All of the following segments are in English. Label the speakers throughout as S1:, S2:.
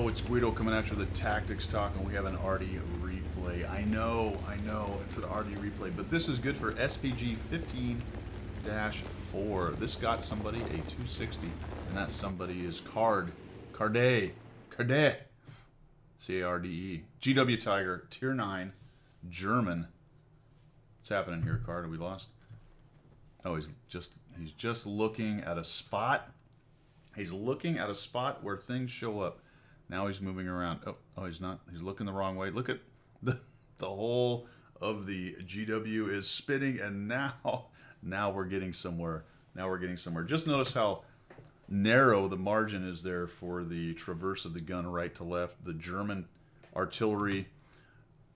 S1: Yo, it's Guido coming at you with a tactics talk, and we have an RD replay. I know, it's an RD replay, but this is good for SPG 15-4. This got somebody a 260, and that somebody is Carde, C-A-R-D-E. GW Tiger, Tier 9, German. What's happening here, Carde? Are we lost? Oh, he's just looking at a spot. He's looking at a spot where things show up. Now he's moving around. Oh, he's not. He's looking the wrong way. Look at the whole of the GW is spinning, and now we're getting somewhere. Now we're getting somewhere. Just notice how narrow the margin is there for the traverse of the gun right to left. The German artillery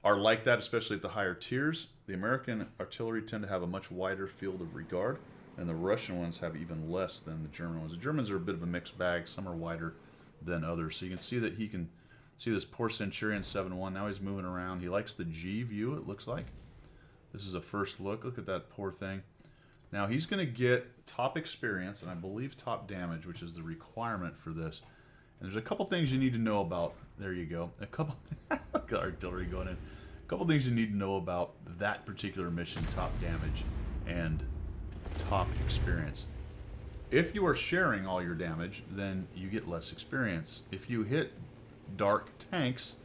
S1: are like that, especially at the higher tiers. The American artillery tend to have a much wider field of regard, and the Russian ones have even less than the German ones. The Germans are a bit of a mixed bag. Some are wider than others. So you can see that he can see this poor Centurion 7-1. Now he's moving around. He likes the G view, it looks like. This is a first look. Look at that poor thing. Now he's going to get top experience, and I believe top damage, which is the requirement for this. And there's a couple things you need to know about. There you go. A couple artillery going in. A couple things you need to know about that particular mission, top damage and top experience. If you are sharing all your damage, then you get less experience. If you hit dark tanks,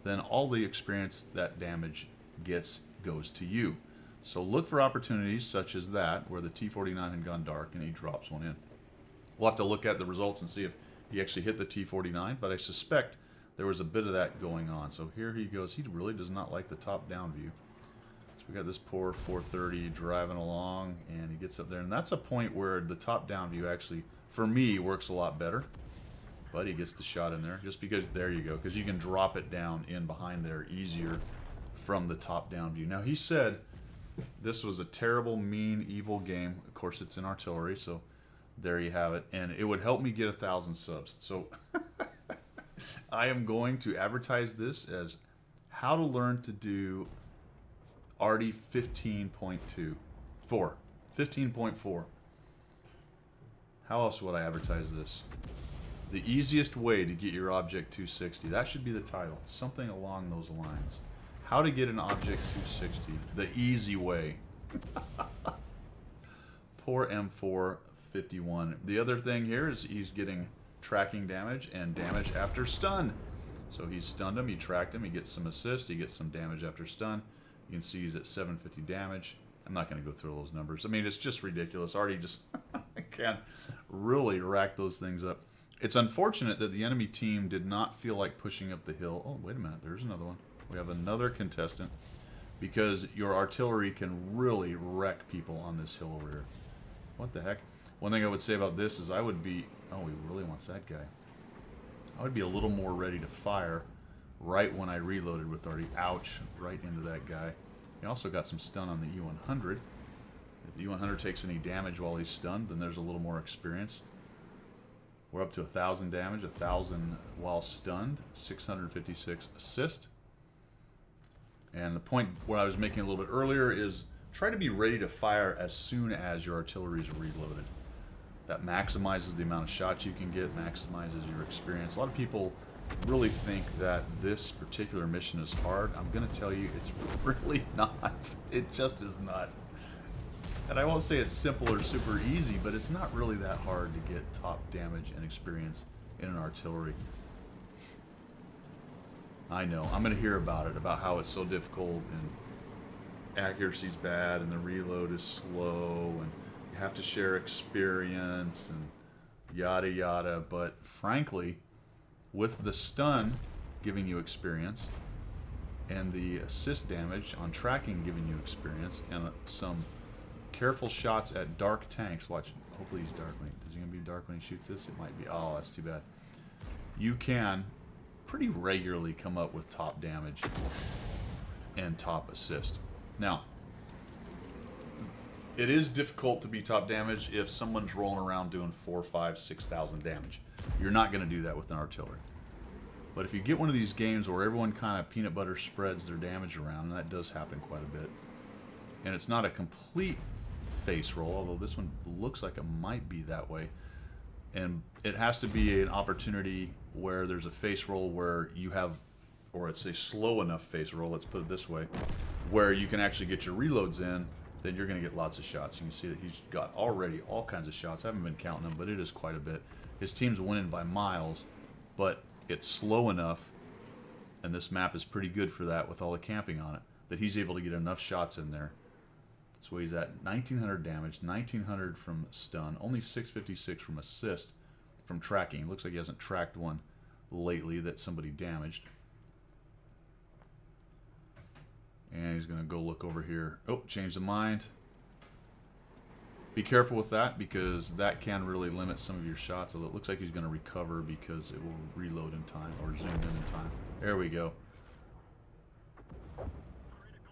S1: then all the experience that damage gets goes to you. So look for opportunities such as that, where the T-49 had gone dark and he drops one in. We'll have to look at the results and see if he actually hit the T-49, but I suspect there was a bit of that going on. So here he goes. He really does not like the top-down view. We got this poor 430 driving along, and he gets up there, and that's a point where the top-down view actually, for me, works a lot better. But he gets the shot in there, just because, there you go, because you can drop it down in behind there easier from the top-down view. Now, he said this was a terrible, mean, evil game. Of course, it's in artillery, so there you have it. And it would help me get 1,000 subs. So I am going to advertise this as how to learn to do RD 15.2. 15.4. How else would I advertise this? The easiest way to get your Object 260. That should be the title. Something along those lines. How to get an Object 260. The easy way. Poor M451. The other thing here is he's getting tracking damage and damage after stun. So he stunned him, he tracked him, he gets some assist, he gets some damage after stun. You can see he's at 750 damage. I'm not going to go through those numbers. I mean, it's just ridiculous. Already just can't really rack those things up. It's unfortunate that the enemy team did not feel like pushing up the hill. Oh, wait a minute. There's another one. We have another contestant, because your artillery can really wreck people on this hill over here. What the heck? One thing I would say about this is I would be... Oh, he really wants that guy. I would be a little more ready to fire right when I reloaded with already. Ouch, right into that guy. He also got some stun on the E100. If the E100 takes any damage while he's stunned, then there's a little more experience. We're up to 1,000 damage, 1,000 while stunned, 656 assist. And the point what I was making a little bit earlier is try to be ready to fire as soon as your artillery is reloaded. That maximizes the amount of shots you can get, maximizes your experience. A lot of people really think that this particular mission is hard. I'm going to tell you it's really not. It just is not. And I won't say it's simple or super easy, but it's not really that hard to get top damage and experience in an artillery. I know. I'm going to hear about it, about how it's so difficult and accuracy's bad and the reload is slow and you have to share experience and yada yada. But frankly, with the stun giving you experience and the assist damage on tracking giving you experience and some careful shots at dark tanks. Watch, hopefully he's dark when is he going to be dark when he shoots this? It might be. Oh, that's too bad. You can pretty regularly come up with top damage and top assist. Now, it is difficult to be top damage if someone's rolling around doing 4, 5, 6,000 damage. You're not going to do that with an artillery. But if you get one of these games where everyone kind of peanut butter spreads their damage around, and that does happen quite a bit, and it's not a complete face roll, although this one looks like it might be that way, And it has to be an opportunity where there's a face roll where you have, or it's a slow enough face roll, let's put it this way, where you can actually get your reloads in, then you're going to get lots of shots. You can see that he's got already all kinds of shots. I haven't been counting them, but it is quite a bit. His team's winning by miles, but it's slow enough, and this map is pretty good for that with all the camping on it, that he's able to get enough shots in there. So he's at 1,900 damage, 1,900 from stun, only 656 from assist from tracking. Looks like he hasn't tracked one lately that somebody damaged. And he's going to go look over here. Oh, changed the mind. Be careful with that because that can really limit some of your shots. Although it looks like he's going to recover because it will reload in time or zoom in time. There we go.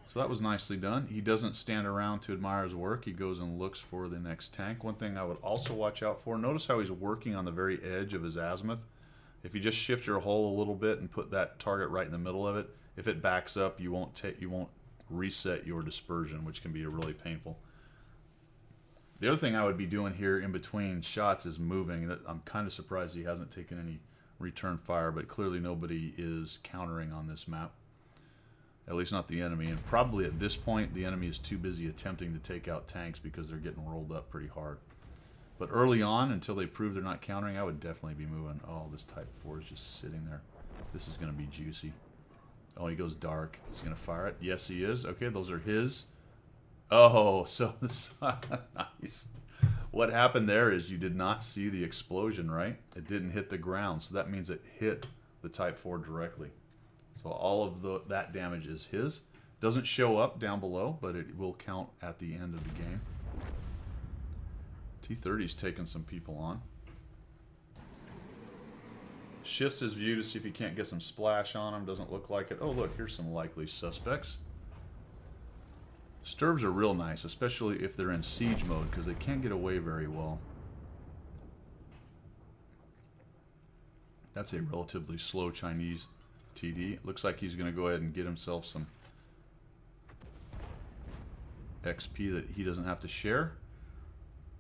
S1: So that was nicely done. He doesn't stand around to admire his work. He goes and looks for the next tank. One thing I would also watch out for, notice how he's working on the very edge of his azimuth. If you just shift your hull a little bit and put that target right in the middle of it, if it backs up, you won't reset your dispersion, which can be really painful. The other thing I would be doing here in between shots is moving. I'm kind of surprised he hasn't taken any return fire, but clearly nobody is countering on this map. At least not the enemy. And probably at this point, the enemy is too busy attempting to take out tanks because they're getting rolled up pretty hard. But early on, until they prove they're not countering, I would definitely be moving. Oh, this Type 4 is just sitting there. This is going to be juicy. Oh, he goes dark. He's going to fire it. Yes, he is. Okay, those are his. Oh, so this nice. What happened there is you did not see the explosion, right? It didn't hit the ground, so that means it hit the Type 4 directly. So all of that damage is his. Doesn't show up down below, but it will count at the end of the game. T-30's taking some people on. Shifts his view to see if he can't get some splash on him. Doesn't look like it. Oh, look, here's some likely suspects. Sturves are real nice, especially if they're in siege mode, because they can't get away very well. That's a relatively slow Chinese TD. Looks like he's going to go ahead and get himself some XP that he doesn't have to share.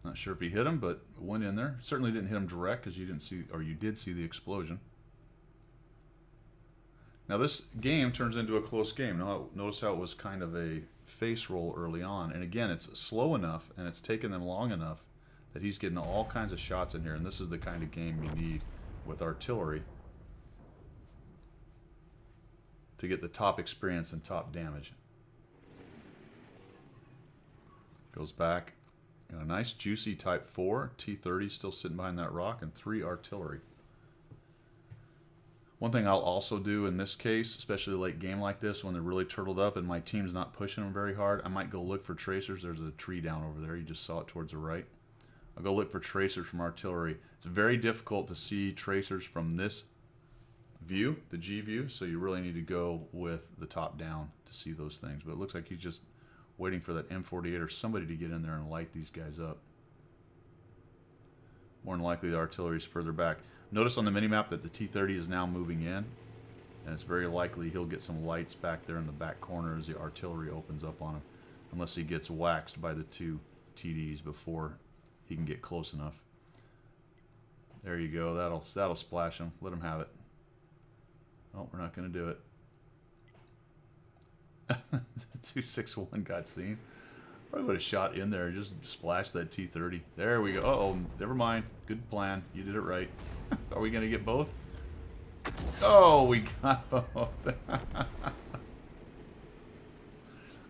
S1: Not sure if he hit him, but went in there. Certainly didn't hit him direct because you didn't see, or you did see the explosion. Now this game turns into a close game. Now notice how it was kind of a face roll early on, and again it's slow enough and it's taken them long enough that he's getting all kinds of shots in here, and this is the kind of game you need with artillery to get the top experience and top damage. Goes back. A nice juicy Type 4, T-30 still sitting behind that rock, and 3 artillery. One thing I'll also do in this case, especially a late game like this when they're really turtled up and my team's not pushing them very hard, I might go look for tracers. There's a tree down over there. You just saw it towards the right. I'll go look for tracers from artillery. It's very difficult to see tracers from this view, the G view, so you really need to go with the top down to see those things. But it looks like he's just waiting for that M48 or somebody to get in there and light these guys up. More than likely the artillery is further back. Notice on the minimap that the T-30 is now moving in, and it's very likely he'll get some lights back there in the back corner as the artillery opens up on him, unless he gets waxed by the 2 TDs before he can get close enough. There you go. That'll splash him. Let him have it. Oh, we're not going to do it. 261 got seen. Probably would have shot in there and just splashed that T-30. There we go. Uh-oh, never mind. Good plan. You did it right. Are we going to get both? Oh, we got both.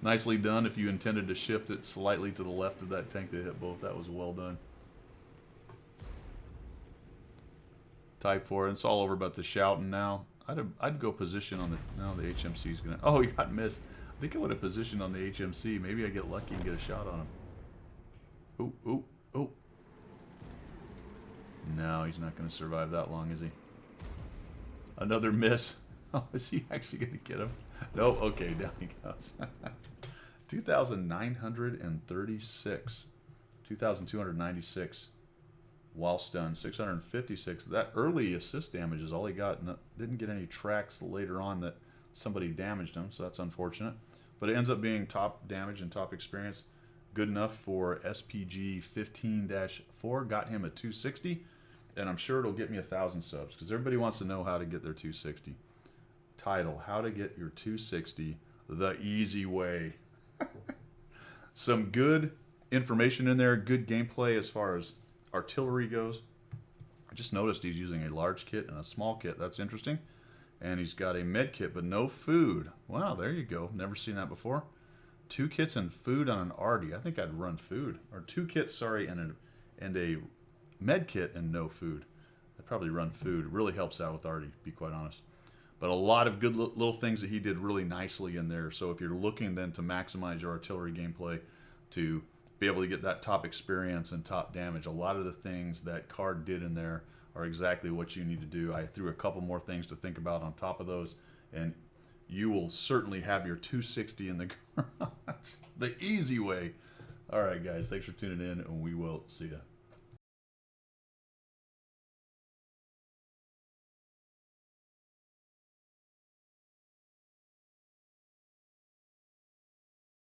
S1: Nicely done if you intended to shift it slightly to the left of that tank to hit both. That was well done. Type 4. It's all over about the shouting now. I'd go position on the... No, the HMC's going to... Oh, he got missed. I think I would have positioned on the HMC. Maybe I get lucky and get a shot on him. Ooh, ooh, ooh. No, he's not going to survive that long, is he? Another miss. Oh, is he actually going to get him? No, okay, down he goes. 2,936. 2,296. While stunned, 656. That early assist damage is all he got. Didn't get any tracks later on that somebody damaged him, so that's unfortunate. But it ends up being top damage and top experience. Good enough for SPG 15-4. Got him a 260. and I'm sure it'll get me 1,000 subs because everybody wants to know how to get their 260. Title: How to Get Your 260 the Easy Way. Some good information in there, good gameplay as far as artillery goes. I just noticed he's using a large kit and a small kit. That's interesting. And he's got a med kit, but no food. Wow, there you go. Never seen that before. 2 kits and food on an Artie. I think I'd run food. Or 2 kits, sorry, and a med kit and no food. I'd probably run food. It really helps out with Artie, to be quite honest. But a lot of good little things that he did really nicely in there. So if you're looking then to maximize your artillery gameplay, to be able to get that top experience and top damage, a lot of the things that card did in there are exactly what you need to do. I threw a couple more things to think about on top of those, and you will certainly have your 260 in the garage the easy way. All right, guys, thanks for tuning in, and we will see you.